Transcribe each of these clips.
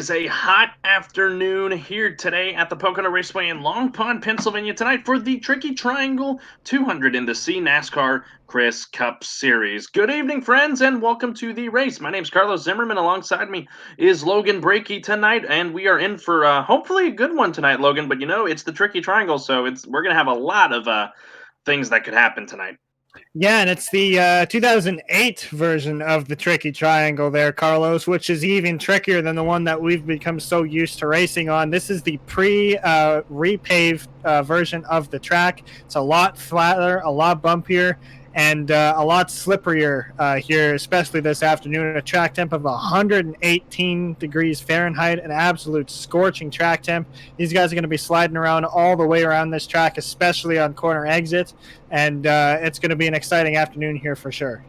is a hot afternoon here today at the Pocono Raceway in Long Pond, Pennsylvania tonight for the Tricky Triangle 200 in the cNASCAR Chris Cup Series. Good evening, friends, and welcome to the race. My name's Carlos Zimmerman. Alongside me is Logan Brakey tonight, and we are in for hopefully a good one tonight, Logan. But you know, it's the Tricky Triangle, so we're gonna have a lot of things that could happen tonight. Yeah, and it's the 2008 version of the Tricky Triangle there, Carlos, which is even trickier than the one that we've become so used to racing on. This is the repaved version of the track. It's a lot flatter, a lot bumpier, and a lot slipperier here, especially this afternoon. A track temp of 118 degrees Fahrenheit, an absolute scorching track temp. These guys are going to be sliding around all the way around this track, especially on corner exit, and it's going to be an exciting afternoon here for sure.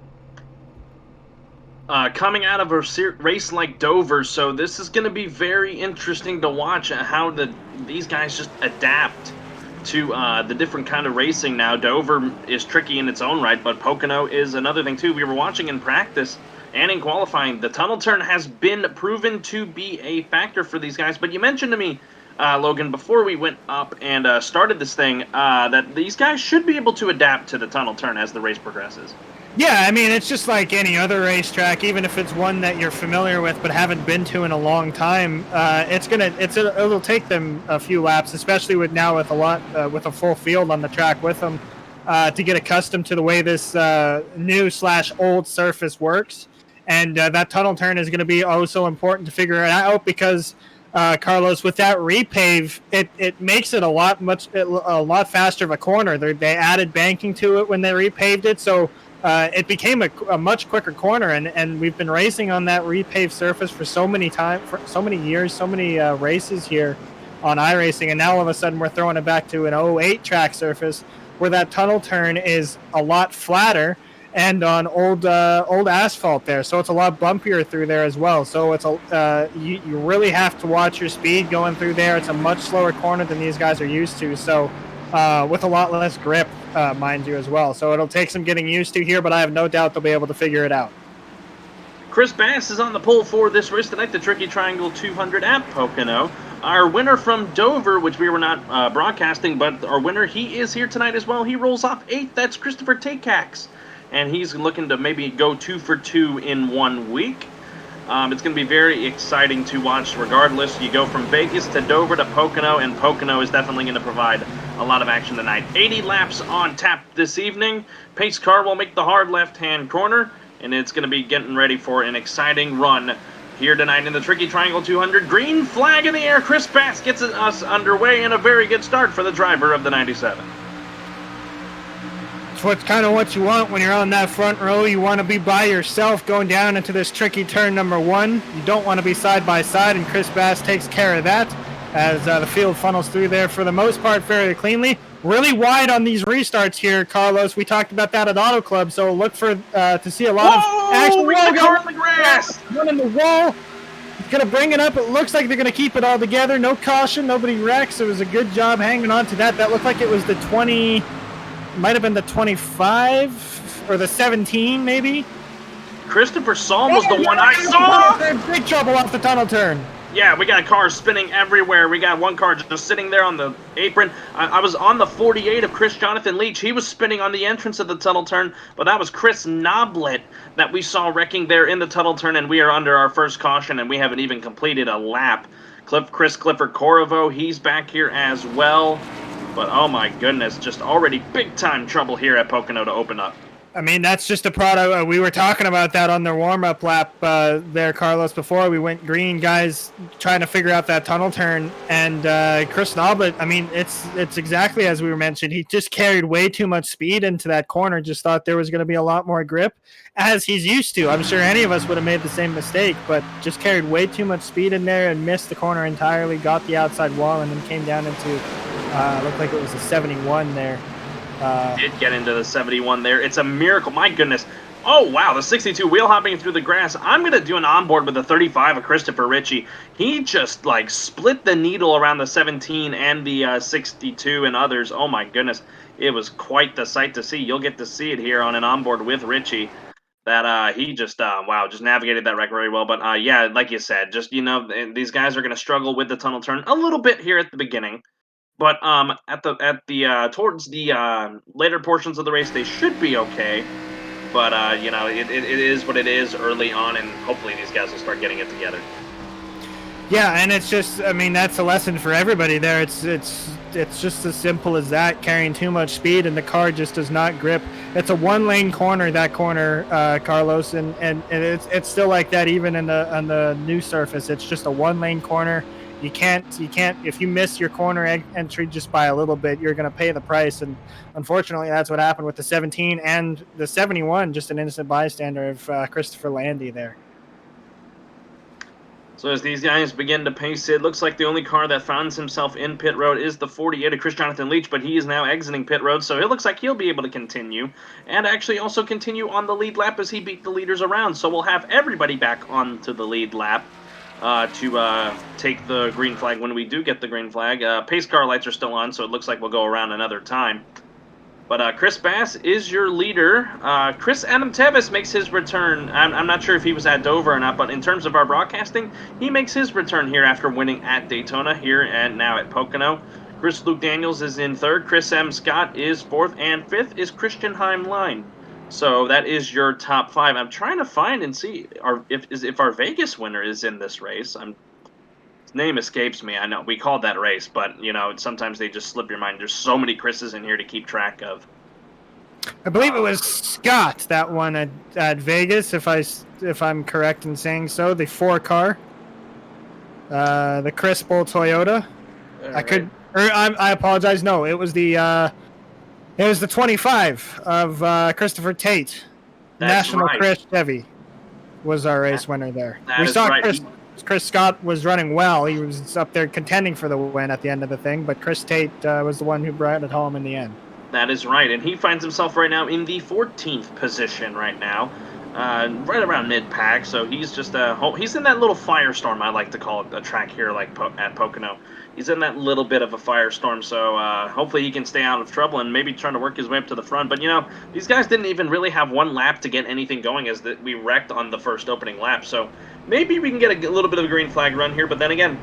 Coming out of a race like Dover, so this is going to be very interesting to watch how these guys just adapt to the different kind of racing now. Dover is tricky in its own right, but Pocono is another thing too. We were watching in practice and in qualifying. The tunnel turn has been proven to be a factor for these guys, but you mentioned to me, Logan, before we went up and started this thing, that these guys should be able to adapt to the tunnel turn as the race progresses. Yeah, I mean, it's just like any other racetrack, even if it's one that you're familiar with but haven't been to in a long time. It'll take them a few laps, especially with a full field on the track with them, to get accustomed to the way this new/old surface works. And that tunnel turn is going to be oh so important to figure it out because, Carlos, with that repave, it makes it a lot faster of a corner. They added banking to it when they repaved it, so it became a much quicker corner, and we've been racing on that repaved surface for so many years, so many races here on iRacing, and now all of a sudden we're throwing it back to an '08 track surface where that tunnel turn is a lot flatter and on old asphalt there, so it's a lot bumpier through there as well. So it's you really have to watch your speed going through there. It's a much slower corner than these guys are used to, so with a lot less grip, mind you, as well. So it'll take some getting used to here, but I have no doubt they'll be able to figure it out. Chris Bass is on the pole for this race tonight, the Tricky Triangle 200 at Pocono. Our winner from Dover, which we were not broadcasting, but our winner, he is here tonight as well. He rolls off 8th. That's Christopher Takacs, and he's looking to maybe go 2 for 2 in 1 week. It's going to be very exciting to watch regardless. You go from Vegas to Dover to Pocono, and Pocono is definitely going to provide a lot of action tonight. 80 laps on tap this evening. Pace car will make the hard left-hand corner, and it's going to be getting ready for an exciting run here tonight in the Tricky Triangle 200. Green flag in the air. Chris Bass gets us underway, and a very good start for the driver of the 97. It's kind of what you want when you're on that front row. You want to be by yourself going down into this tricky turn number 1. You don't want to be side by side, and Chris Bass takes care of that as the field funnels through there for the most part fairly cleanly. Really wide on these restarts here, Carlos. We talked about that at Auto Club, so look for to see a lot of action. We got a car in the grass. One in the wall. It's going to bring it up. It looks like they're going to keep it all together. No caution, nobody wrecks. It was a good job hanging on to that. That looked like it was the 20... might have been the 25 or the 17, maybe. Christopher Salm was the one I saw. Big trouble off the tunnel turn. Yeah, we got cars spinning everywhere. We got one car just sitting there on the apron. I was on the 48 of Chris Jonathan Leach. He was spinning on the entrance of the tunnel turn, but that was Chris Noblet that we saw wrecking there in the tunnel turn, and we are under our first caution, and we haven't even completed a lap. Chris Clifford Corriveau, he's back here as well. But, oh my goodness, just already big-time trouble here at Pocono to open up. I mean, that's just a product. We were talking about that on their warm-up lap there, Carlos, before we went green. Guys trying to figure out that tunnel turn. And Chris Noblet, I mean, it's exactly as we were mentioned. He just carried way too much speed into that corner. Just thought there was going to be a lot more grip, as he's used to. I'm sure any of us would have made the same mistake, but just carried way too much speed in there and missed the corner entirely, got the outside wall, and then came down into... looked like it was a 71 there. Did get into the 71 there. It's a miracle. My goodness. Oh, wow. The 62 wheel hopping through the grass. I'm going to do an onboard with the 35 of Christopher Ritchie. He just, like, split the needle around the 17 and the 62 and others. Oh, my goodness. It was quite the sight to see. You'll get to see it here on an onboard with Ritchie. that he just wow, just navigated that wreck very well. But yeah, like you said, just these guys are going to struggle with the tunnel turn a little bit here at the beginning. But at the towards the later portions of the race, they should be okay. But it is what it is early on, and hopefully these guys will start getting it together. Yeah, and it's just, I mean, that's a lesson for everybody there. It's just as simple as that. Carrying too much speed and the car just does not grip. It's a one-lane corner, that corner, Carlos, and it's still like that even on the new surface. It's just a one-lane corner. You can't if you miss your corner entry just by a little bit, you're going to pay the price. And unfortunately, that's what happened with the 17 and the 71. Just an innocent bystander of Christopher Landy there. So as these guys begin to pace, it looks like the only car that finds himself in pit road is the 48 of Chris Jonathan Leach, but he is now exiting pit road, so it looks like he'll be able to continue, and actually also continue on the lead lap as he beat the leaders around. So we'll have everybody back onto the lead lap to take the green flag when we do get the green flag. Pace car lights are still on, so it looks like we'll go around another time. But Chris Bass is your leader. Chris Adam Tevis makes his return. I'm not sure if he was at Dover or not, but in terms of our broadcasting, he makes his return here after winning at Daytona here and now at Pocono. Chris Luke Daniels is in third. Chris M. Scott is fourth. And fifth is Christian Heimlein. So that is your top five. I'm trying to find and see if our Vegas winner is in this race. His name escapes me. I know we called that race, but sometimes they just slip your mind. There's so many Chris's in here to keep track of. I believe it was Scott that won at Vegas, if I'm correct in saying so. The 4-car, the Chris Bull Toyota. I apologize. No, it was the 25 of Christopher Tate. That's National right. Chris Chevy was our race winner there. We saw right. Chris Scott was running well. He was up there contending for the win at the end of the thing, but Chris Tate was the one who brought it home in the end. That is right, and he finds himself right now in the 14th position right now, right around mid-pack, so he's just he's in that little firestorm, I like to call it, a track here like at Pocono. He's in that little bit of a firestorm, so hopefully he can stay out of trouble and maybe trying to work his way up to the front. But, these guys didn't even really have one lap to get anything going as we wrecked on the first opening lap, so maybe we can get a little bit of a green flag run here, but then again,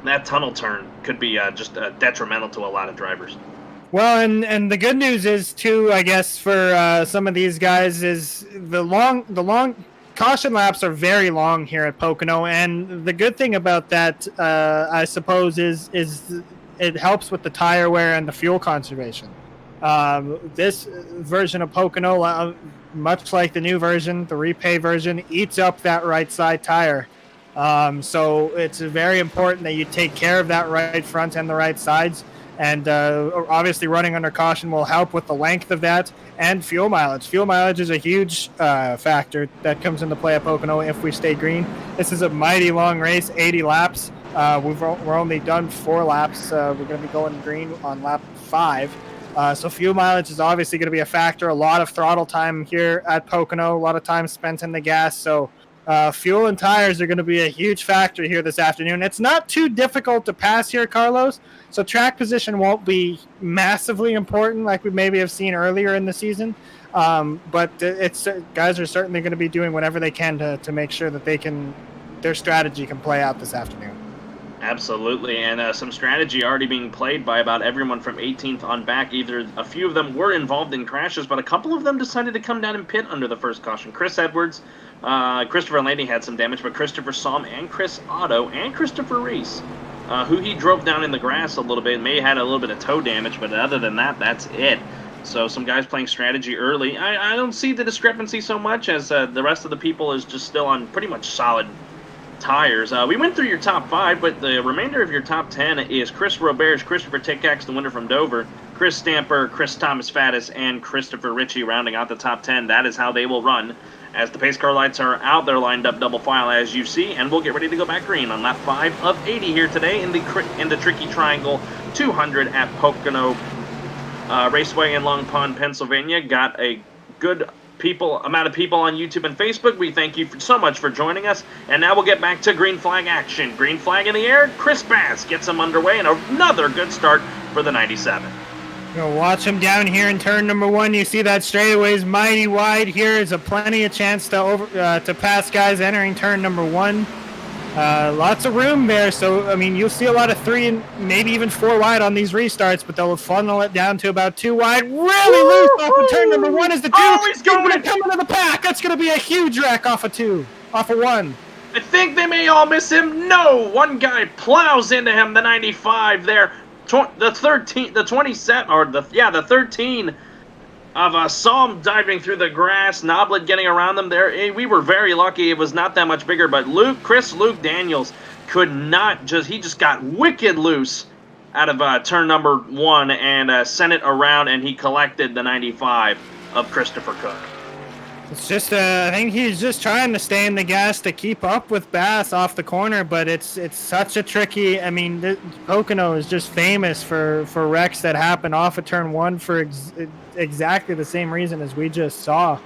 that tunnel turn could be just detrimental to a lot of drivers. Well, and the good news is too, I guess, for some of these guys is the long caution laps are very long here at Pocono, and the good thing about that, I suppose, is it helps with the tire wear and the fuel conservation. This version of Pocono, much like the new version, the repay version, eats up that right side tire. So it's very important that you take care of that right front and the right sides. And obviously running under caution will help with the length of that and fuel mileage. Fuel mileage is a huge factor that comes into play at Pocono if we stay green. This is a mighty long race, 80 laps. We're only done 4 laps. We're going to be going green on lap 5. So fuel mileage is obviously going to be a factor. A lot of throttle time here at Pocono, a lot of time spent in the gas. So fuel and tires are going to be a huge factor here this afternoon. It's not too difficult to pass here, Carlos. So track position won't be massively important like we maybe have seen earlier in the season. But guys are certainly going to be doing whatever they can to make sure that their strategy can play out this afternoon. Absolutely, and some strategy already being played by about everyone from 18th on back. Either a few of them were involved in crashes, but a couple of them decided to come down and pit under the first caution. Chris Edwards, Christopher Landy had some damage, but Christopher Somm and Chris Otto and Christopher Reese, who he drove down in the grass a little bit, may have had a little bit of toe damage, but other than that, that's it. So some guys playing strategy early. I don't see the discrepancy so much as the rest of the people is just still on pretty much solid tires. We went through your top 5, but the remainder of your top 10 is Chris Roberts, Christopher Tikax, the winner from Dover, Chris Stamper, Chris Thomas Faddis, and Christopher Ritchie rounding out the top 10. That is how they will run. As the pace car lights are out, they're lined up double file as you see, and we'll get ready to go back green on lap 5 of 80 here today in the Tricky Triangle 200 at Pocono Raceway in Long Pond, Pennsylvania. Got a good amount of people on YouTube and Facebook. We thank you so much for joining us, and now we'll get back to green flag action. Green flag in the air, Chris Bass gets them underway, and another good start for the 97. Go watch him down here in turn number 1. You see that straightaway is mighty wide. Here is a plenty of chance to pass guys entering turn number 1. Lots of room there, so I mean you'll see a lot of 3 and maybe even 4 wide on these restarts, but they'll funnel it down to about 2 wide. Really loose off of turn number 1 is the 2. Oh, he's going to come into the pack. That's going to be a huge wreck off of 2, off of 1. I think they may all miss him. No, one guy plows into him. The 95 there. The 13, the 27, or the 13 of saw him diving through the grass. Noblet getting around them there. We were very lucky. It was not that much bigger, but Luke Daniels could not he just got wicked loose out of turn number 1 and sent it around, and he collected the 95 of Christopher Cook. It's just, I think he's just trying to stay in the gas to keep up with Bass off the corner, but it's such a tricky. I mean, Pocono is just famous for wrecks that happen off of turn 1 for exactly the same reason as we just saw.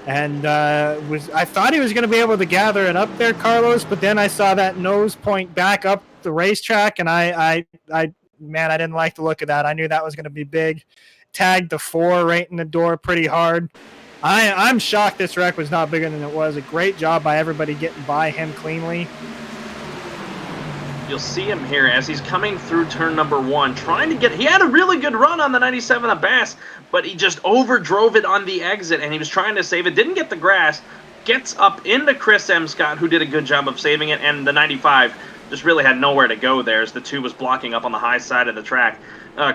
And I thought he was going to be able to gather it up there, Carlos, but then I saw that nose point back up the racetrack, and I didn't like the look of that. I knew that was going to be big. Tagged the 4 right in the door pretty hard. I'm shocked this wreck was not bigger than it was. A great job by everybody getting by him cleanly. You'll see him here as he's coming through turn number 1, trying to get... He had a really good run on the 97 of Bass, but he just overdrove it on the exit, and he was trying to save it. Didn't get the grass. Gets up into Chris M. Scott, who did a good job of saving it, and the 95 just really had nowhere to go there as the 2 was blocking up on the high side of the track.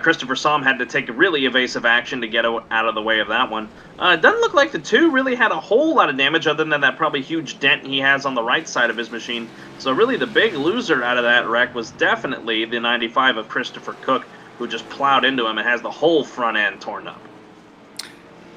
Christopher Somm had to take really evasive action to get out of the way of that one. It doesn't look like the 2 really had a whole lot of damage other than that probably huge dent he has on the right side of his machine. So really the big loser out of that wreck was definitely the 95 of Christopher Cook, who just plowed into him and has the whole front end torn up.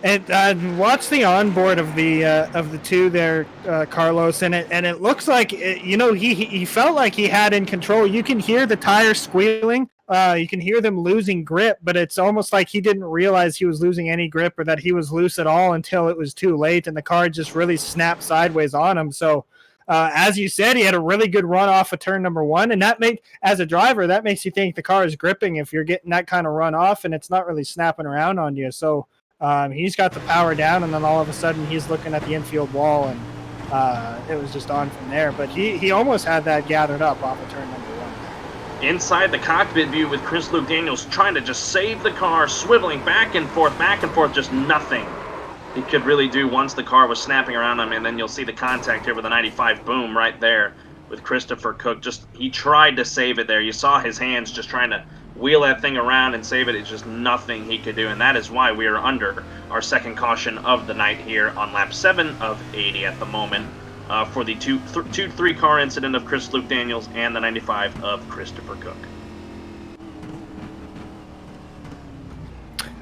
And watch the onboard of the 2 there, Carlos, and it looks like he felt like he had in control. You can hear the tires squealing. You can hear them losing grip, but it's almost like he didn't realize he was losing any grip or that he was loose at all until it was too late, and the car just really snapped sideways on him. So, as you said, he had a really good run off of turn number 1, and as a driver, that makes you think the car is gripping if you're getting that kind of run off and it's not really snapping around on you. So he's got the power down, and then all of a sudden he's looking at the infield wall, and it was just on from there. But he almost had that gathered up off of turn number 1. Inside the cockpit view with Chris Luke Daniels trying to just save the car, swiveling back and forth, just nothing he could really do once the car was snapping around him. And then you'll see the contact here with the 95 boom right there with Christopher Cook. He tried to save it there. You saw his hands just trying to wheel that thing around and save it. It's just nothing he could do, and that is why we are under our second caution of the night here on lap 7 of 80 at the moment. For the 2-3 car incident of Chris Luke Daniels and the 95 of Christopher Cook.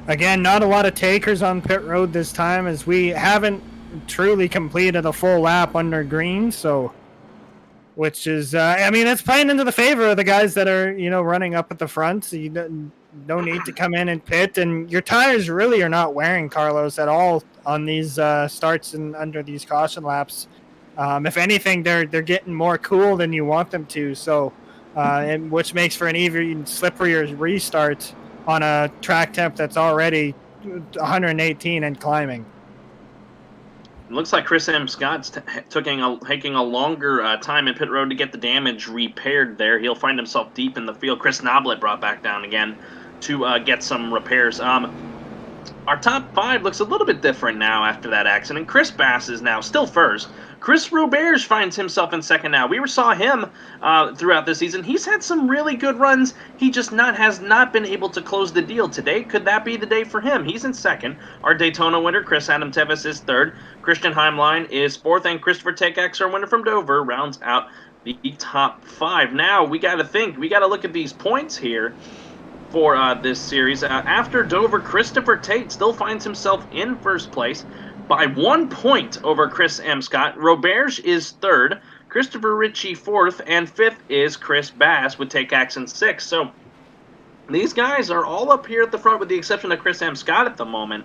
Again, not a lot of takers on pit road this time, as we haven't truly completed a full lap under green. So, which is, it's playing into the favor of the guys that are, running up at the front. So you no need to come in and pit, and your tires really are not wearing, Carlos, at all on these starts and under these caution laps. If anything, they're getting more cool than you want them to, so which makes for an even slipperier restart on a track temp that's already 118 and climbing. It looks like Chris M. Scott's taking a longer time in pit road to get the damage repaired there. He'll find himself deep in the field. Chris Noblet brought back down again to get some repairs. Our top 5 looks a little bit different now after that accident. Chris Bass is now still first. Chris Roberge finds himself in second now. We saw him throughout the season. He's had some really good runs. He just has not been able to close the deal today. Could that be the day for him? He's in second. Our Daytona winner, Chris Adam Tevis, is third. Christian Heimlein is fourth, and Christopher Takex, our winner from Dover, rounds out the top 5. Now, we got to look at these points here for this series. After Dover, Christopher Tate still finds himself in first place by 1 point over Chris M. Scott. Roberge is third, Christopher Ritchie fourth, and fifth is Chris Bass with Takex in sixth. So these guys are all up here at the front with the exception of Chris M. Scott at the moment.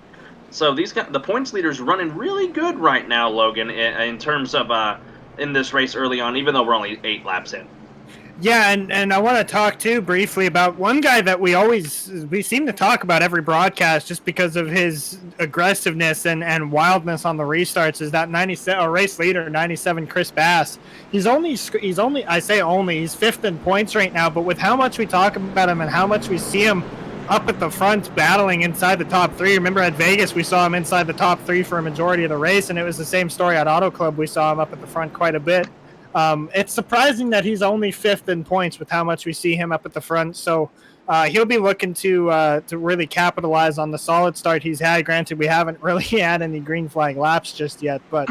So these guys, the points leaders running really good right now, Logan, in terms of in this race early on, even though we're only 8 laps in. Yeah, and I want to talk too briefly about one guy that we seem to talk about every broadcast just because of his aggressiveness and wildness on the restarts is that 97 race leader 97 Chris Bass. He's only I say only he's fifth in points right now, but with how much we talk about him and how much we see him up at the front battling inside the top three. Remember at Vegas we saw him inside the top three for a majority of the race, and it was the same story at Auto Club. We saw him up at the front quite a bit. It's surprising that he's only fifth in points with how much we see him up at the front. So he'll be looking to really capitalize on the solid start he's had. Granted, we haven't really had any green flag laps just yet, but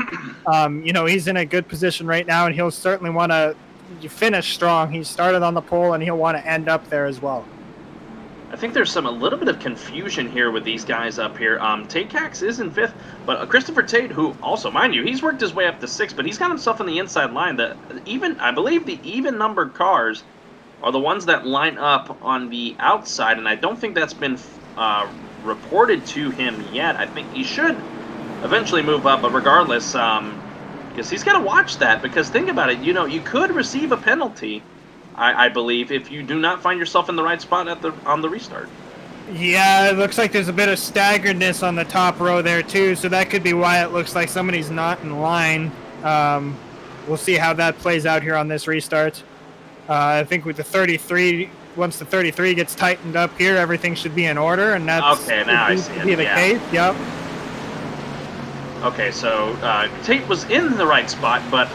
he's in a good position right now, and he'll certainly want to finish strong. He started on the pole, and he'll want to end up there as well. I think there's a little bit of confusion here with these guys up here. Tate Cax is in fifth, but Christopher Tate, who also, mind you, he's worked his way up to sixth, but he's got himself on the inside line. I believe the even numbered cars are the ones that line up on the outside, and I don't think that's been reported to him yet. I think he should eventually move up, but regardless, because he's got to watch that, because think about it, you could receive a penalty, I believe, if you do not find yourself in the right spot on the restart. Yeah, it looks like there's a bit of staggeredness on the top row there too, so that could be why it looks like somebody's not in line. We'll see how that plays out here on this restart. I think with the 33, once the 33 gets tightened up here, everything should be in order, and that's okay. Now I see it. Be the case. Yep. Okay, so Tate was in the right spot, but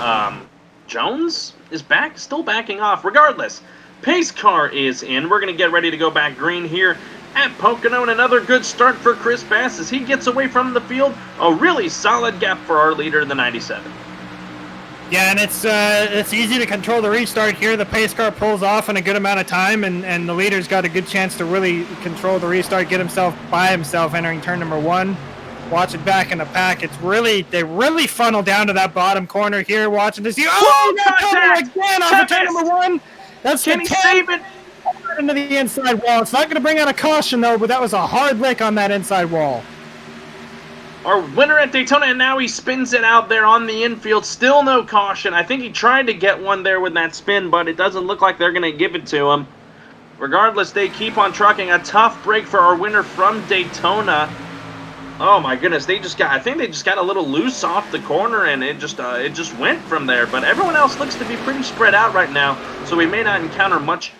Jones is still backing off. Regardless, pace car is in. We're going to get ready to go back green here at Pocono, and another good start for Chris Bass as he gets away from the field. A really solid gap for our leader, the 97. Yeah, and it's easy to control the restart here. The pace car pulls off in a good amount of time, and the leader's got a good chance to really control the restart, get himself by himself entering turn number one. Watch it back in the pack. They really funnel down to that bottom corner here, watching to see. Oh, contact again off of turn number one. That's Can he save it? Into the inside wall. It's not going to bring out a caution though, but that was a hard lick on that inside wall. Our winner at Daytona, and now he spins it out there on the infield. Still no caution. I think he tried to get one there with that spin, but it doesn't look like they're going to give it to him. Regardless, they keep on trucking. A tough break for our winner from Daytona. Oh my goodness, I think they just got a little loose off the corner, and it just went from there. But everyone else looks to be pretty spread out right now, so we may not encounter much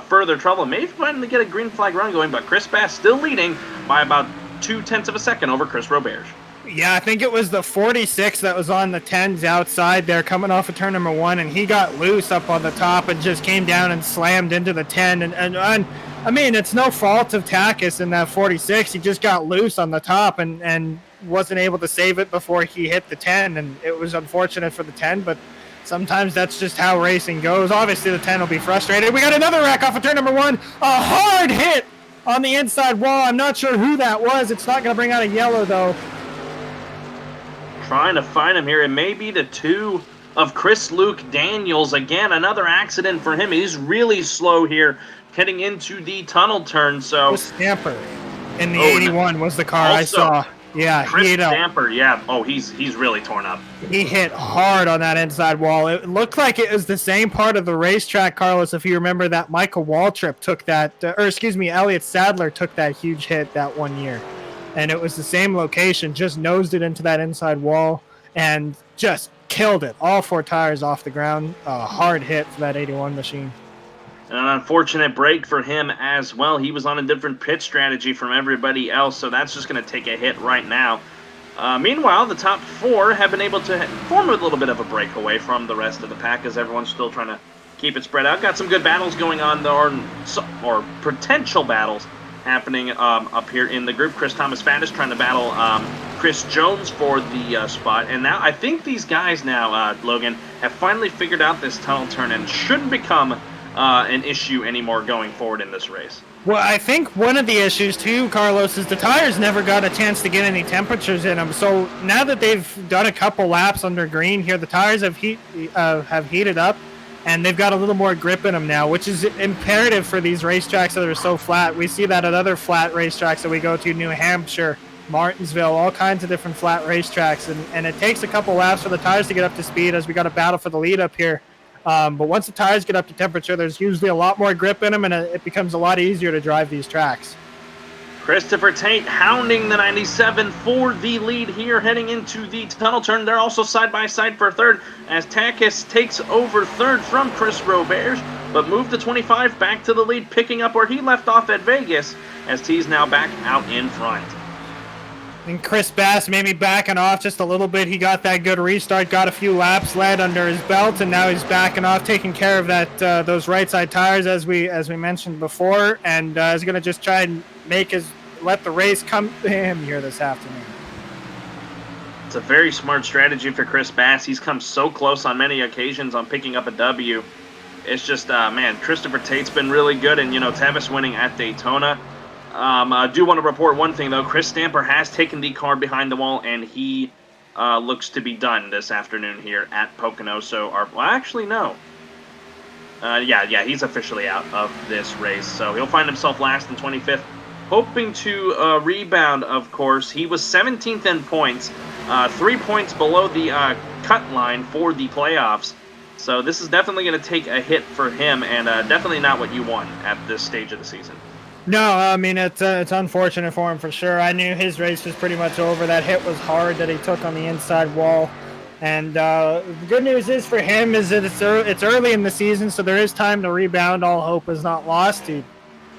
further trouble. Maybe finally get a green flag run going, but Chris Bass still leading by about 0.2 of a second over Chris Roberge. Yeah, I think it was the 46 that was on the 10s outside there coming off of turn number one, and he got loose up on the top and just came down and slammed into the 10. And I mean, it's no fault of Takis in that 46. He just got loose on the top and wasn't able to save it before he hit the 10, and it was unfortunate for the 10, but sometimes that's just how racing goes. Obviously, the 10 will be frustrated. We got another wreck off of turn number one. A hard hit on the inside wall. I'm not sure who that was. It's not going to bring out a yellow, though. Trying to find him here. It may be the 2 of Chris Luke Daniels. Again, another accident for him. He's really slow here heading into the tunnel turn. So Stamper in the 81 was the car I saw. Yeah, Chris Stamper, yeah. Oh, he's really torn up. He hit hard on that inside wall. It looked like it was the same part of the racetrack, Carlos, if you remember that Michael Waltrip took that, Elliott Sadler took that huge hit that one year. And it was the same location, just nosed it into that inside wall and just killed it. All 4 tires off the ground. A hard hit for that 81 machine. An unfortunate break for him as well. He was on a different pit strategy from everybody else, so that's just going to take a hit right now. Meanwhile, the top 4 have been able to form a little bit of a breakaway from the rest of the pack as everyone's still trying to keep it spread out. Got some good battles going on, though, or potential battles happening up here in the group. Chris Thomas Faddis trying to battle Chris Jones for the spot. And now I think these guys now, Logan, have finally figured out this tunnel turn and shouldn't become an issue anymore going forward in this race. Well, I think one of the issues too, Carlos, is the tires never got a chance to get any temperatures in them. So now that they've done a couple laps under green here, the tires have heated up, and they've got a little more grip in them now, which is imperative for these racetracks that are so flat. We see that at other flat racetracks that we go to, New Hampshire, Martinsville, all kinds of different flat racetracks, and it takes a couple laps for the tires to get up to speed as we got a battle for the lead up here. But once the tires get up to temperature, there's usually a lot more grip in them, and it becomes a lot easier to drive these tracks. Christopher Tate hounding the 97 for the lead here heading into the tunnel turn. They're also side by side for third as Takis takes over third from Chris Roberge, but moved the 25 back to the lead, picking up where he left off at Vegas as T's now back out in front. And Chris Bass maybe backing off just a little bit. He got that good restart, got a few laps led under his belt, and now he's backing off, taking care of that those right side tires as we mentioned before, and is going to just try and let the race come to him here this afternoon. It's a very smart strategy for Chris Bass. He's come so close on many occasions on picking up a W. It's just, Christopher Tate's been really good, and, Tavis winning at Daytona. I do want to report one thing, though. Chris Stamper has taken the car behind the wall, and he looks to be done this afternoon here at Pocono. So, no. He's officially out of this race. So, he'll find himself last and 25th. Hoping to rebound, of course. He was 17th in points, 3 points below the cut line for the playoffs. So this is definitely going to take a hit for him, and definitely not what you want at this stage of the season. No, I mean, it's unfortunate for him for sure. I knew his race was pretty much over. That hit was hard that he took on the inside wall. And the good news is for him is that it's early in the season, so there is time to rebound. All hope is not lost. He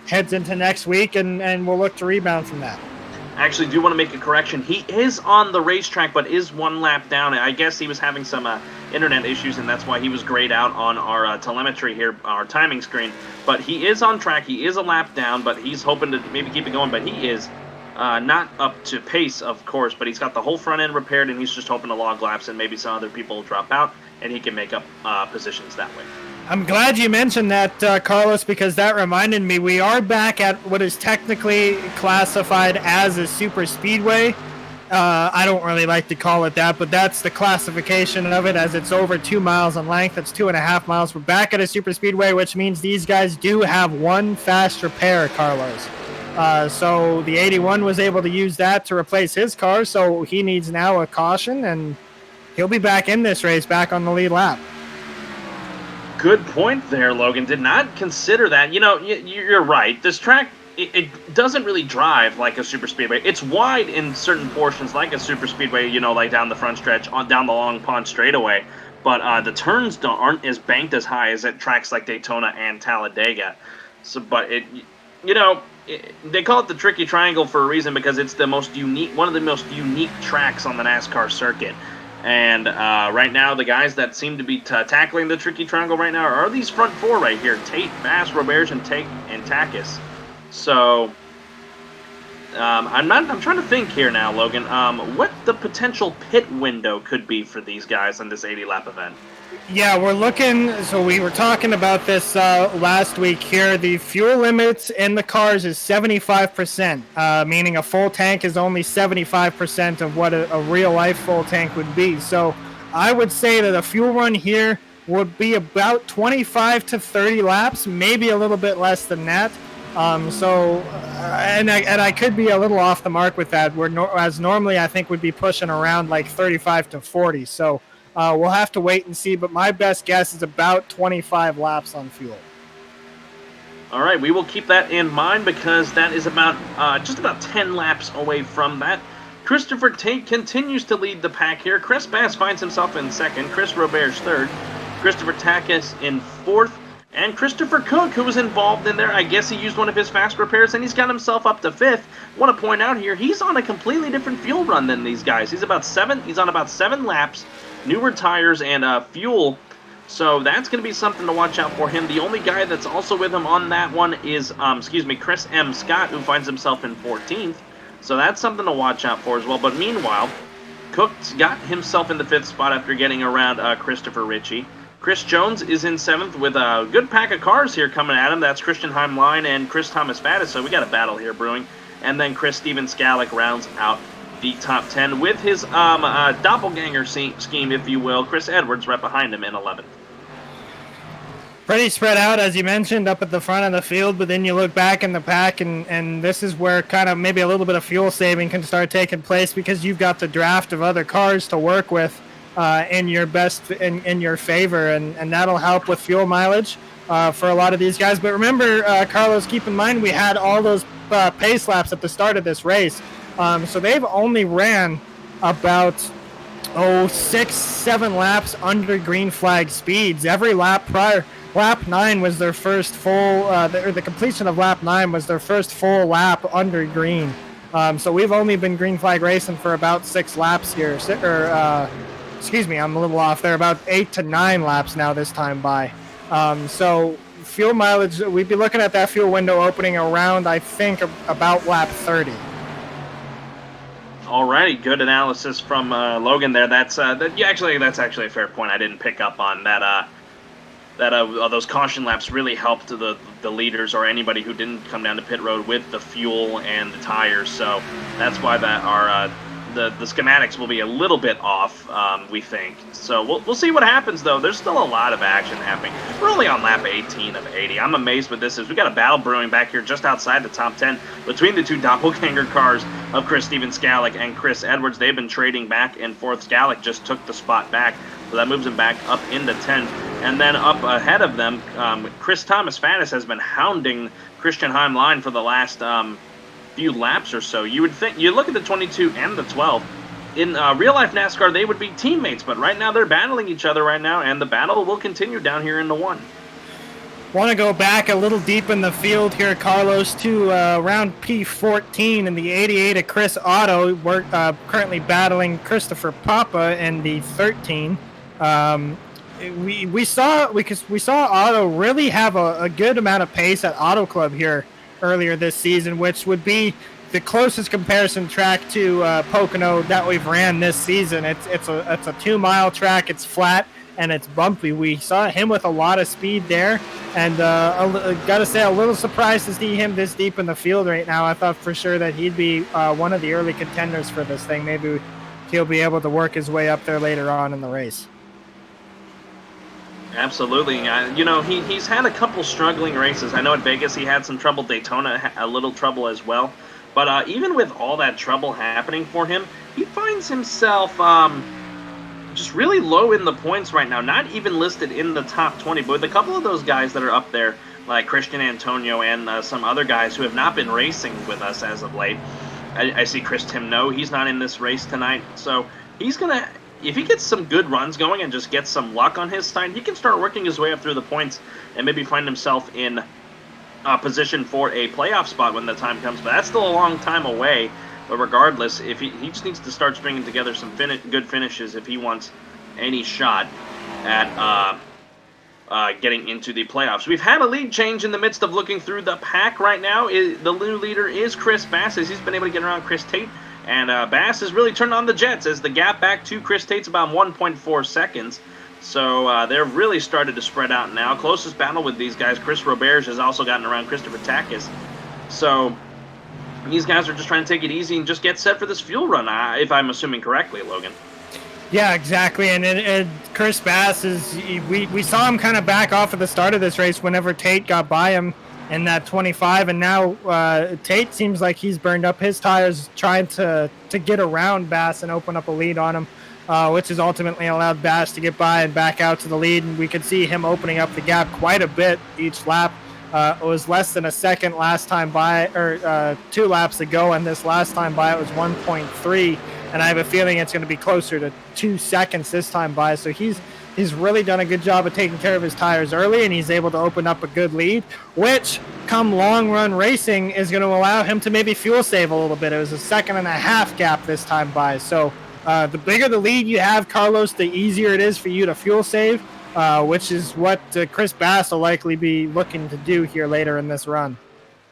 heads into next week, and we'll look to rebound from that. I actually do want to make a correction. He is on the racetrack, but is one lap down. I guess he was having some internet issues, and that's why he was grayed out on our telemetry here, our timing screen. But he is on track. He is a lap down, but he's hoping to maybe keep it going. But he is not up to pace, of course, but he's got the whole front end repaired, and he's just hoping to log laps, and maybe some other people will drop out, and he can make up positions that way. I'm glad you mentioned that, Carlos, because that reminded me we are back at what is technically classified as a super speedway. I don't really like to call it that, but that's the classification of it, as it's over 2 miles in length. It's 2.5 miles. We're back at a super speedway, which means these guys do have one faster pair, Carlos. So the 81 was able to use that to replace his car, so he needs now a caution, and he'll be back in this race, back on the lead lap. Good point there, Logan. Did not consider that. You're right. This track, it doesn't really drive like a super speedway. It's wide in certain portions like a super speedway, like down the front stretch, down the Long Pond straightaway. But the turns aren't as banked as high as at tracks like Daytona and Talladega. So, but they call it the Tricky Triangle for a reason, because it's one of the most unique tracks on the NASCAR circuit. And right now, the guys that seem to be tackling the Tricky Triangle right now are these front four right here: Tate, Bass, Roberge, and Takis. So I'm trying to think here now, Logan. What the potential pit window could be for these guys on this 80-lap event? Yeah, we're looking. So we were talking about this last week here. The fuel limits in the cars is 75%, meaning a full tank is only 75% of what a real-life full tank would be. So I would say that a fuel run here would be about 25 to 30 laps, maybe a little bit less than that. And I could be a little off the mark with that. As normally I think would be pushing around like 35 to 40. So we'll have to wait and see, but my best guess is about 25 laps on fuel. All right, we will keep that in mind, because that is just about 10 laps away from that. Christopher Tate continues to lead the pack here. Chris Bass finds himself in second. Chris Roberge third. Christopher Takis in fourth. And Christopher Cook, who was involved in there, I guess he used one of his fast repairs, and he's got himself up to fifth. I want to point out here, he's on a completely different fuel run than these guys. He's on about 7 laps, newer tires, and fuel. So that's going to be something to watch out for him. The only guy that's also with him on that one is, Chris M. Scott, who finds himself in 14th. So that's something to watch out for as well. But meanwhile, Cook's got himself in the 5th spot after getting around Christopher Ritchie. Chris Jones is in 7th with a good pack of cars here coming at him. That's Christian Heimlein and Chris Thomas Faddis, so we got a battle here brewing. And then Chris Steven Skallick rounds out the top 10 with his doppelganger scheme, if you will. Chris Edwards right behind him in 11th. Pretty spread out, as you mentioned, up at the front of the field, but then you look back in the pack, and this is where kind of maybe a little bit of fuel saving can start taking place, because you've got the draft of other cars to work with. in your favor, and that'll help with fuel mileage for a lot of these guys. But remember, Carlos, keep in mind we had all those pace laps at the start of this race, so they've only ran about 6-7 laps under green flag speeds. Every lap prior, lap 9 was their first full, the completion of lap 9 was their first full lap under green. So we've only been green flag racing for about 6 laps here, excuse me, I'm a little off there, about 8 to 9 laps now this time by. So fuel mileage, we'd be looking at that fuel window opening around, I think, about lap 30. Alrighty, good analysis from Logan there. That's actually a fair point. I didn't pick up on that. Those caution laps really helped the leaders or anybody who didn't come down to pit road with the fuel and the tires. So that's why the schematics will be a little bit off, we think. So we'll see what happens, though. There's still a lot of action happening. We're only on lap 18 of 80. I'm amazed with this. We got a battle brewing back here just outside the top 10 between the two doppelganger cars of Chris Steven Skallick and Chris Edwards. They've been trading back and forth. Skallick just took the spot back, so that moves him back up into 10th. And then up ahead of them, Chris Thomas Faddis has been hounding Christian Heimlein for the last few laps or so. You would think, you look at the 22 and the 12, in real life NASCAR they would be teammates, but right now they're battling each other right now, and the battle will continue down here in the 1. Want to go back a little deep in the field here, Carlos, to round P14 in the 88 of Chris Otto. We're currently battling Christopher Papa in the 13. We saw Otto really have a good amount of pace at Auto Club here earlier this season, which would be the closest comparison track to Pocono that we've ran this season. It's a 2-mile track. It's flat and it's bumpy. We saw him with a lot of speed there, and got to say, a little surprised to see him this deep in the field right now. I thought for sure that he'd be one of the early contenders for this thing. Maybe he'll be able to work his way up there later on in the race. Absolutely. He's had a couple struggling races. I know at Vegas he had some trouble. Daytona, a little trouble as well. But even with all that trouble happening for him, he finds himself just really low in the points right now. Not even listed in the top 20. But with a couple of those guys that are up there, like Christian Antonio and some other guys who have not been racing with us as of late. I see Chris Timno. He's not in this race tonight. So he's going to... If he gets some good runs going and just gets some luck on his side, he can start working his way up through the points and maybe find himself in position for a playoff spot when the time comes. But that's still a long time away. But regardless, if he just needs to start stringing together some good finishes if he wants any shot at getting into the playoffs. We've had a lead change in the midst of looking through the pack right now. The new leader is Chris Bass, as he's been able to get around Chris Tate. And Bass has really turned on the jets as the gap back to Chris Tate's about 1.4 seconds. So they've really started to spread out now. Closest battle with these guys, Chris Roberge has also gotten around Christopher Takis. So these guys are just trying to take it easy and just get set for this fuel run, if I'm assuming correctly, Logan. Yeah, exactly. And Chris Bass we saw him kind of back off at the start of this race whenever Tate got by him in that 25, and now Tate seems like he's burned up his tires trying to get around Bass and open up a lead on him, which has ultimately allowed Bass to get by and back out to the lead, and we could see him opening up the gap quite a bit each lap. It was less than a second last time by, or 2 laps ago, and this last time by it was 1.3, and I have a feeling it's going to be closer to 2 seconds this time by, so he's really done a good job of taking care of his tires early, and he's able to open up a good lead, which, come long run racing, is going to allow him to maybe fuel save a little bit. It was a 1.5 second gap this time by. So the bigger the lead you have, Carlos, the easier it is for you to fuel save, which is what Chris Bass will likely be looking to do here later in this run.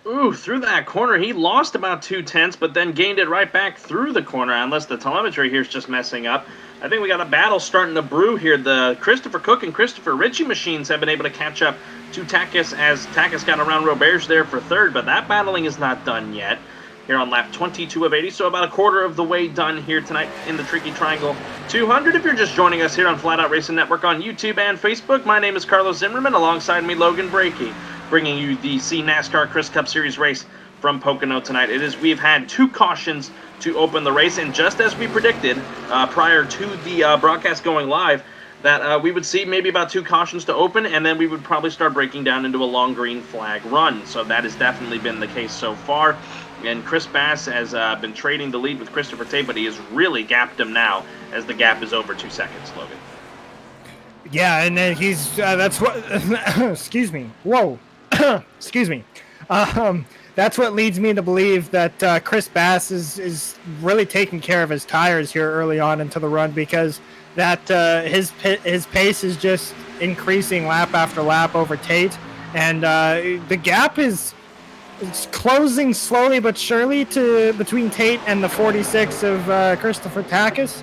Ooh, through that corner, he lost about 0.2, but then gained it right back through the corner, unless the telemetry here is just messing up. I think we got a battle starting to brew here. The Christopher Cook and Christopher Ritchie machines have been able to catch up to Takis as Takis got around Roberge there for third, but that battling is not done yet here on lap 22 of 80, so about a quarter of the way done here tonight in the Tricky Triangle 200. If you're just joining us here on Flatout Racing Network on YouTube and Facebook, my name is Carlos Zimmerman, alongside me Logan Brakey, bringing you the cNASCAR Chris Cup Series race from Pocono tonight. We've had 2 cautions to open the race. And just as we predicted prior to the broadcast going live, that we would see maybe about 2 cautions to open, and then we would probably start breaking down into a long green flag run. So that has definitely been the case so far. And Chris Bass has been trading the lead with Christopher Tate, but he has really gapped him now as the gap is over 2 seconds, Logan. Yeah, and then he's that's what excuse me. Whoa. Excuse me. That's what leads me to believe that Chris Bass is really taking care of his tires here early on into the run, because that his pace is just increasing lap after lap over Tate, and the gap is closing slowly but surely to between Tate and the 46 of Christopher Takis.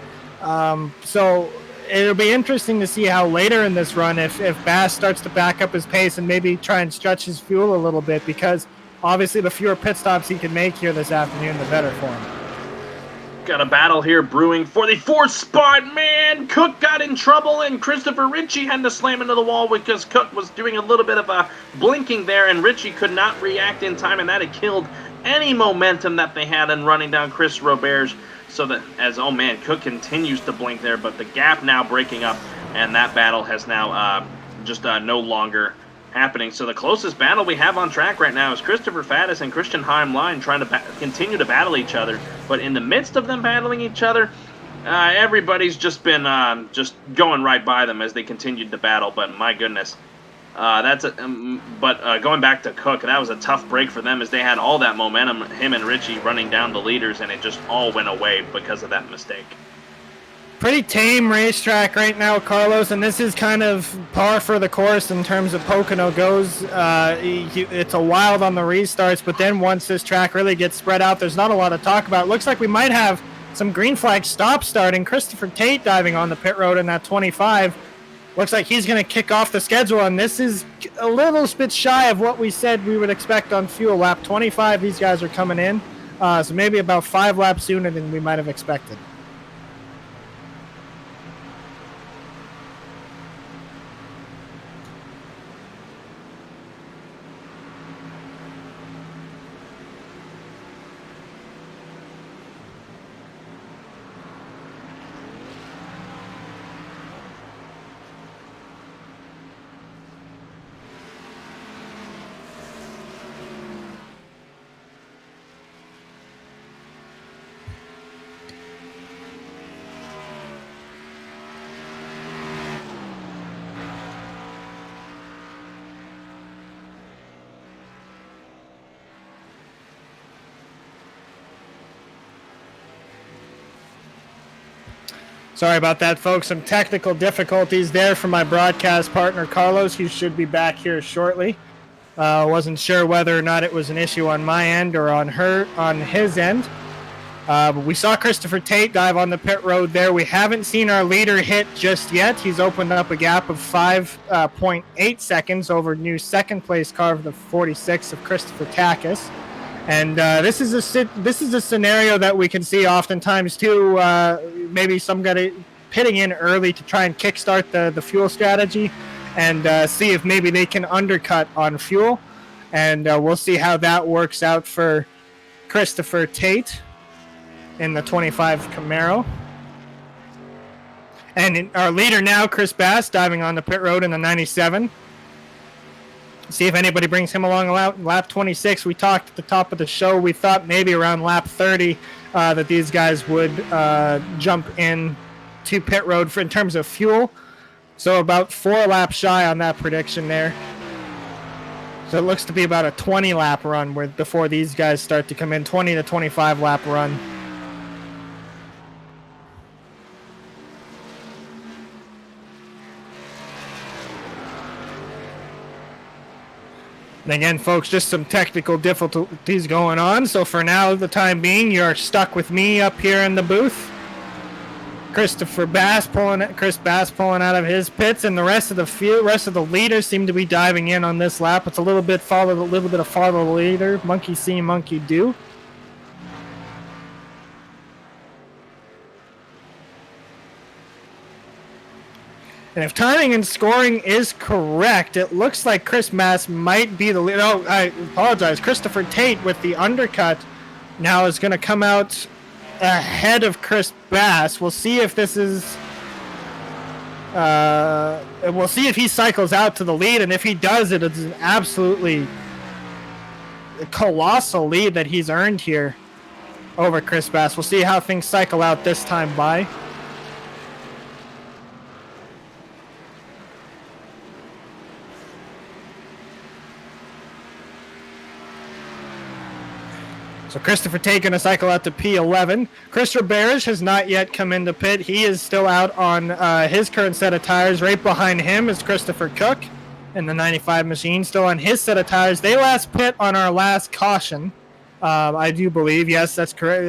So it'll be interesting to see how later in this run if Bass starts to back up his pace and maybe try and stretch his fuel a little bit, because obviously the fewer pit stops he can make here this afternoon, the better for him. Got a battle here brewing for the 4th spot, man. Cook got in trouble, and Christopher Ritchie had to slam into the wall because Cook was doing a little bit of a blinking there, and Ritchie could not react in time, and that had killed any momentum that they had in running down Chris Roberge. So that oh man, Cook continues to blink there, but the gap now breaking up, and that battle has now just no longer happening. So the closest battle we have on track right now is Christopher Faddis and Christian Heimlein trying to continue to battle each other. But in the midst of them battling each other, everybody's just been just going right by them as they continued to battle. But my goodness, going back to Cook, that was a tough break for them as they had all that momentum, him and Ritchie running down the leaders, and it just all went away because of that mistake. Pretty tame racetrack right now, Carlos, and this is kind of par for the course in terms of Pocono goes. It's a wild on the restarts, but then once this track really gets spread out, there's not a lot to talk about. It looks like we might have some green flag stops starting. Christopher Tate diving on the pit road in that 25. Looks like he's going to kick off the schedule, and this is a little bit shy of what we said we would expect on fuel. Lap 25, these guys are coming in, so maybe about 5 laps sooner than we might have expected. Sorry about that, folks. Some technical difficulties there from my broadcast partner, Carlos, who should be back here shortly. Wasn't sure whether or not it was an issue on my end or on his end. But we saw Christopher Tate dive on the pit road there. We haven't seen our leader hit just yet. He's opened up a gap of 5.8 seconds over new second-place car of the 46 of Christopher Takis. And this is a scenario that we can see oftentimes too. Maybe somebody pitting in early to try and kickstart the fuel strategy, and see if maybe they can undercut on fuel. And we'll see how that works out for Christopher Tate in the 25 Camaro. And our leader now, Chris Bass, diving on the pit road in the 97. See if anybody brings him along lap 26. We talked at the top of the show. We thought maybe around lap 30 that these guys would jump in to pit road in terms of fuel. So about 4 laps shy on that prediction there. So it looks to be about a 20-lap run before these guys start to come in. 20 to 25-lap run. And again, folks, just some technical difficulties going on. So for now, the time being, you're stuck with me up here in the booth. Chris Bass pulling out of his pits, and the rest of the leaders seem to be diving in on this lap. It's a little bit of follow the leader. Monkey see, monkey do. And if timing and scoring is correct, it looks like Chris Bass might be the leader. Oh, I apologize. Christopher Tate with the undercut now is going to come out ahead of Chris Bass. We'll see if this is... we'll see if he cycles out to the lead, and if he does, it is an absolutely colossal lead that he's earned here over Chris Bass. We'll see how things cycle out this time by. So Christopher taking a cycle out to P11. Christopher Barish has not yet come into pit. He is still out on his current set of tires. Right behind him is Christopher Cook in the 95 machine, still on his set of tires. They last pit on our last caution, I do believe. Yes, that's correct.